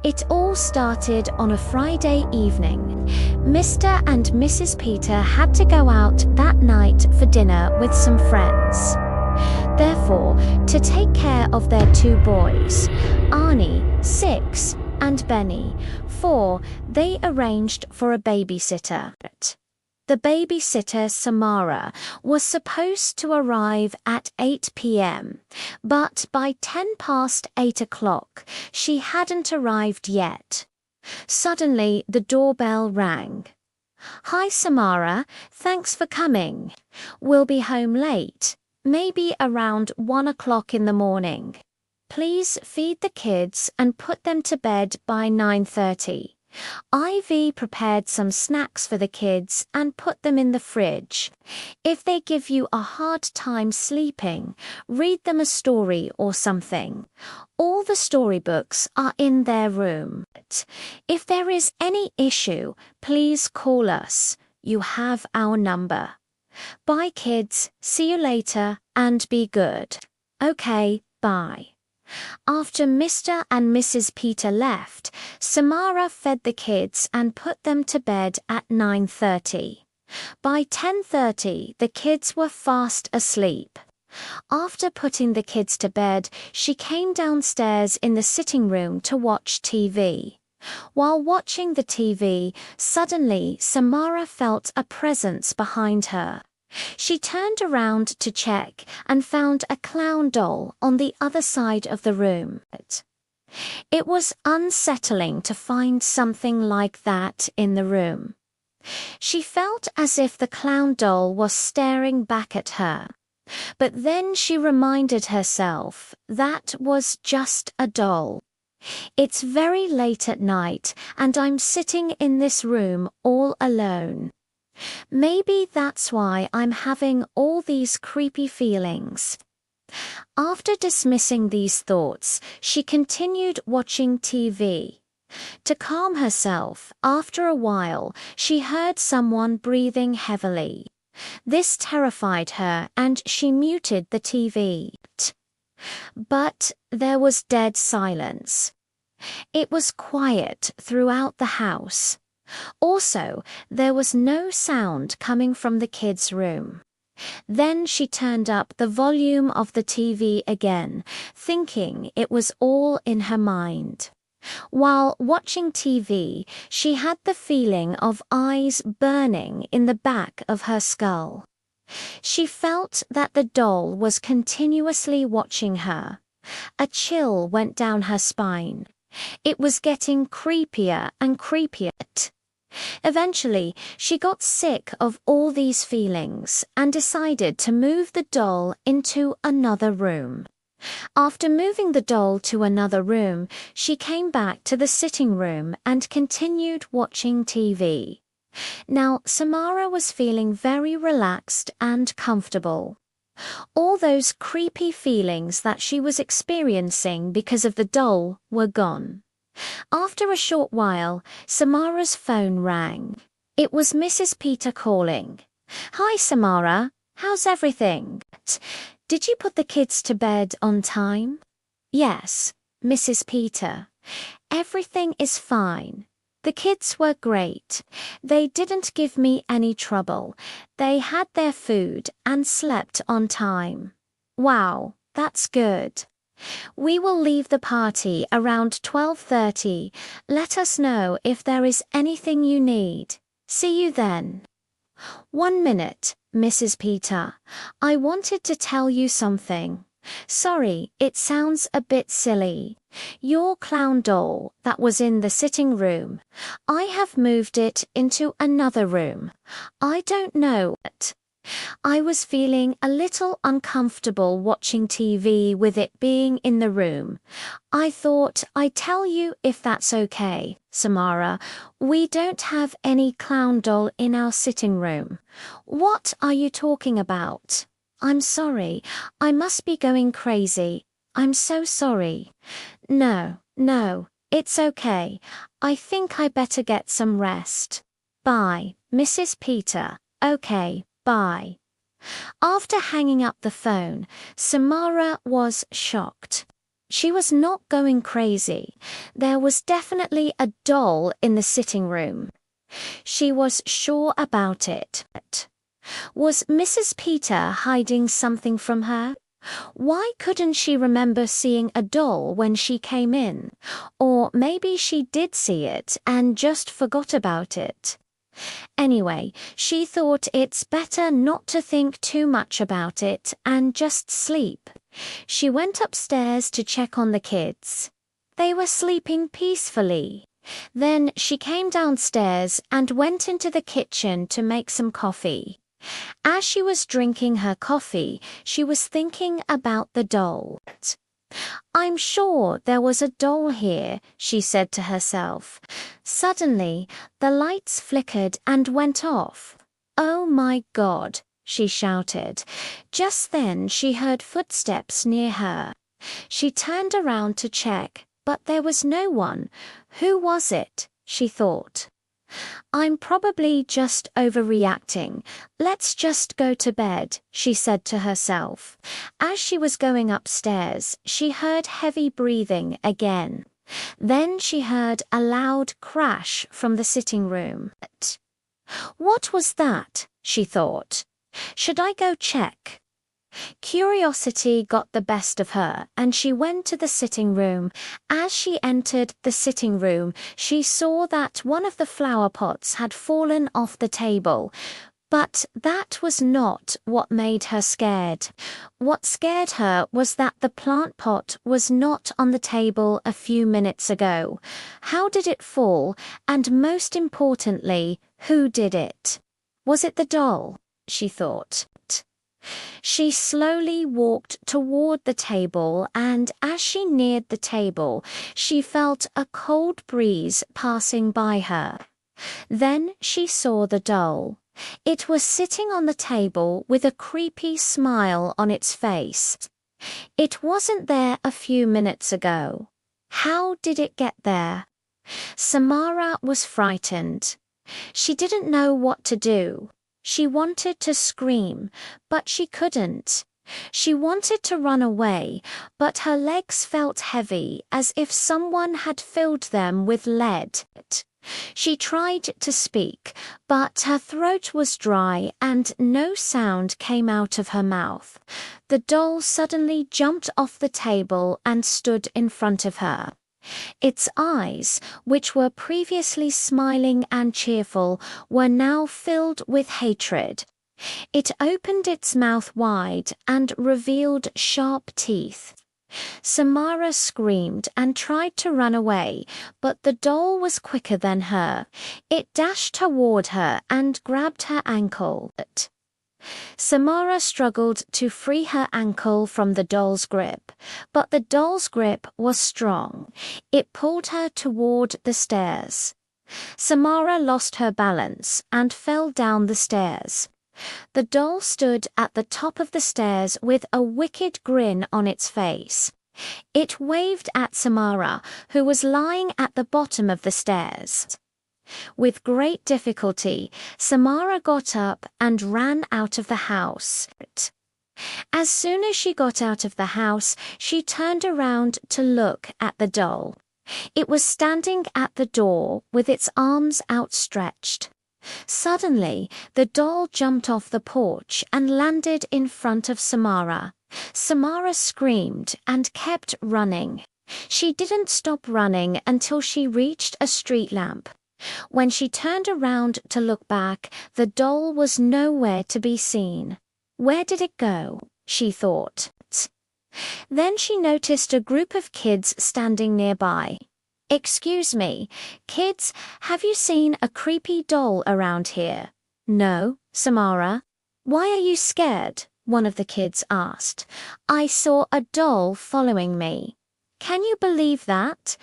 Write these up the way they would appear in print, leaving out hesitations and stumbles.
It all started on a Friday evening. Mr. and Mrs. Peter had to go out that night for dinner with some friends. Therefore, to take care of their two boys, Arnie, 6, and Benny, 4, they arranged for a babysitter. The babysitter, Samara, was supposed to arrive at 8 p.m., but by 10 past 8 o'clock, she hadn't arrived yet. Suddenly, the doorbell rang. "Hi, Samara, thanks for coming. We'll be home late, maybe around 1 o'clock in the morning. Please feed the kids and put them to bed by 9:30. Ivy prepared some snacks for the kids and put them in the fridge. If they give you a hard time sleeping, read them a story or something. All the storybooks are in their room. If there is any issue, please call us. You have our number. Bye, kids. See you later and be good. Okay, bye." After Mr. and Mrs. Peter left, Samara fed the kids and put them to bed at 9:30. By 10:30, the kids were fast asleep. After putting the kids to bed, she came downstairs in the sitting room to watch TV. While watching the TV, suddenly Samara felt a presence behind her. She turned around to check and found a clown doll on the other side of the room. It was unsettling to find something like that in the room. She felt as if the clown doll was staring back at her. But then she reminded herself that was just a doll. It's very late at night and I'm sitting in this room all alone. Maybe that's why I'm having all these creepy feelings. After dismissing these thoughts, she continued watching TV. To calm herself, after a while, she heard someone breathing heavily. This terrified her and she muted the TV. But there was dead silence. It was quiet throughout the house. Also, there was no sound coming from the kids' room. Then she turned up the volume of the TV again, thinking it was all in her mind. While watching TV, she had the feeling of eyes burning in the back of her skull. She felt that the doll was continuously watching her. A chill went down her spine. It was getting creepier and creepier. Eventually, she got sick of all these feelings and decided to move the doll into another room. After moving the doll to another room, she came back to the sitting room and continued watching TV. Now, Samara was feeling very relaxed and comfortable. All those creepy feelings that she was experiencing because of the doll were gone. After a short while, Samara's phone rang. It was Mrs. Peter calling. "Hi, Samara. How's everything? Did you put the kids to bed on time?" "Yes, Mrs. Peter. Everything is fine. The kids were great. They didn't give me any trouble. They had their food and slept on time." "Wow, that's good. We will leave the party around 12:30. Let us know if there is anything you need. See you then." "1 minute, Mrs. Peter. I wanted to tell you something. Sorry, it sounds a bit silly. Your clown doll that was in the sitting room, I have moved it into another room. I don't know it. I was feeling a little uncomfortable watching TV with it being in the room. I thought I'd tell you if that's okay, Samara. We don't have any clown doll in our sitting room." "What are you talking about? I'm sorry. I must be going crazy. I'm so sorry." No, it's okay. I think I better get some rest. Bye, Mrs. Peter. Okay. Bye." After hanging up the phone, Samara was shocked. She was not going crazy. There was definitely a doll in the sitting room. She was sure about it. Was Mrs. Peter hiding something from her? Why couldn't she remember seeing a doll when she came in? Or maybe she did see it and just forgot about it. Anyway, she thought it's better not to think too much about it and just sleep. She went upstairs to check on the kids. They were sleeping peacefully. Then she came downstairs and went into the kitchen to make some coffee. As she was drinking her coffee, she was thinking about the doll. "I'm sure there was a doll here," she said to herself. Suddenly, the lights flickered and went off. "Oh my God," she shouted. Just then she heard footsteps near her. She turned around to check, but there was no one. Who was it? She thought. "I'm probably just overreacting. Let's just go to bed," she said to herself. As she was going upstairs, she heard heavy breathing again. Then she heard a loud crash from the sitting room. What was that? She thought. Should I go check? Curiosity got the best of her, and she went to the sitting room. As she entered the sitting room, she saw that one of the flower pots had fallen off the table. But that was not what made her scared. What scared her was that the plant pot was not on the table a few minutes ago. How did it fall? And most importantly, who did it? Was it the doll? She thought. She slowly walked toward the table, and as she neared the table, she felt a cold breeze passing by her. Then she saw the doll. It was sitting on the table with a creepy smile on its face. It wasn't there a few minutes ago. How did it get there? Samara was frightened. She didn't know what to do. She wanted to scream, but she couldn't. She wanted to run away, but her legs felt heavy, as if someone had filled them with lead. She tried to speak, but her throat was dry and no sound came out of her mouth. The doll suddenly jumped off the table and stood in front of her. Its eyes, which were previously smiling and cheerful, were now filled with hatred. It opened its mouth wide and revealed sharp teeth. Samara screamed and tried to run away, but the doll was quicker than her. It dashed toward her and grabbed her ankle. Samara struggled to free her ankle from the doll's grip, but the doll's grip was strong. It pulled her toward the stairs. Samara lost her balance and fell down the stairs. The doll stood at the top of the stairs with a wicked grin on its face. It waved at Samara, who was lying at the bottom of the stairs. With great difficulty, Samara got up and ran out of the house. As soon as she got out of the house, she turned around to look at the doll. It was standing at the door with its arms outstretched. Suddenly, the doll jumped off the porch and landed in front of Samara. Samara screamed and kept running. She didn't stop running until she reached a street lamp. When she turned around to look back, the doll was nowhere to be seen. Where did it go? She thought. Then she noticed a group of kids standing nearby. "Excuse me, kids, have you seen a creepy doll around here?" "No, Samara." "Why are you scared?" one of the kids asked. "I saw a doll following me." "Can you believe that?"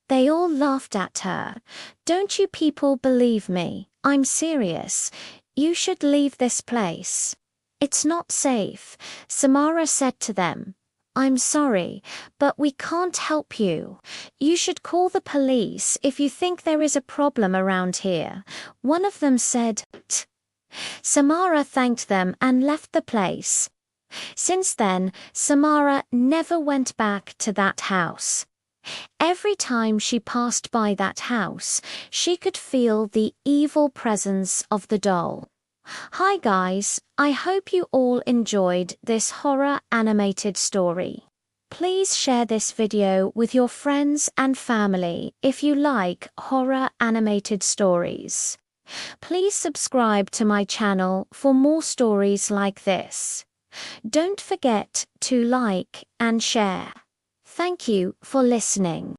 They all laughed at her. "Don't you people believe me? I'm serious. You should leave this place. It's not safe." Samara said to them, "I'm sorry, but we can't help you. You should call the police if you think there is a problem around here." One of them said. Samara thanked them and left the place. Since then, Samara never went back to that house. Every time she passed by that house, she could feel the evil presence of the doll. Hi guys, I hope you all enjoyed this horror animated story. Please share this video with your friends and family if you like horror animated stories. Please subscribe to my channel for more stories like this. Don't forget to like and share. Thank you for listening.